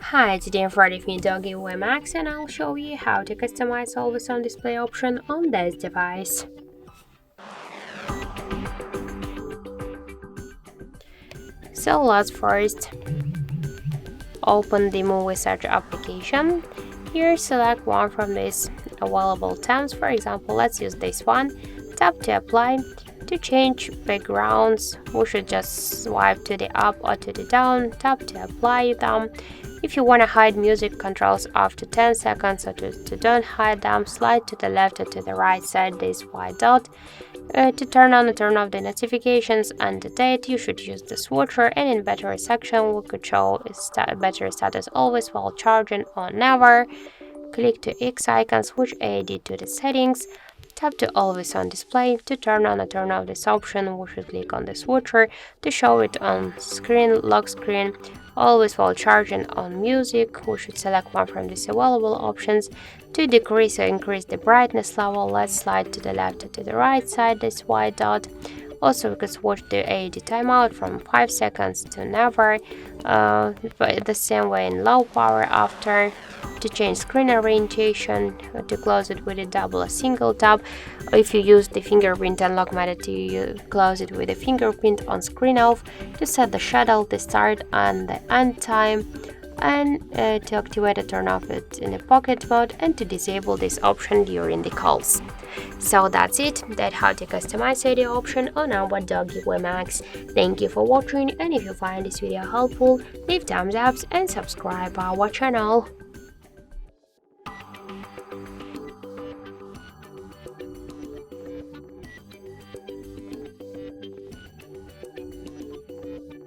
Hi, today I'm Friday with DOOGEE V Max and I'll show you how to customize always on display option on this device. So let's first open the Muviz Edge application. Here select one from these available tabs. For example, let's use this one. Tap to apply. To change backgrounds, we should just swipe to the up or to the down, tap to apply them. If you want to hide music controls after 10 seconds or to don't hide them, slide to the left or to the right side this white dot. To turn on or turn off the notifications and the date, you should use the switcher, and in battery section we could show battery status always while charging or never. Click to X icon, switch AOD to the settings. Tap to always on display. To turn on or turn off this option, we should click on the switcher. To show it on screen, lock screen, always while charging on music, we should select one from these available options. To decrease or increase the brightness level, let's slide to the left or to the right side this white dot. Also, we could switch the AOD timeout from 5 seconds to never, but the same way in low power after. To change screen orientation, to close it with a double or single tap. If you use the fingerprint unlock method, you close it with a fingerprint on screen off. To set the shadow, the start and the end time, and to activate or turn off it in a pocket mode, and to disable this option during the calls. So that's it. That's how to customize AOD option on our DOOGEE V Max. Thank you for watching, and if you find this video helpful, leave thumbs up and subscribe our channel.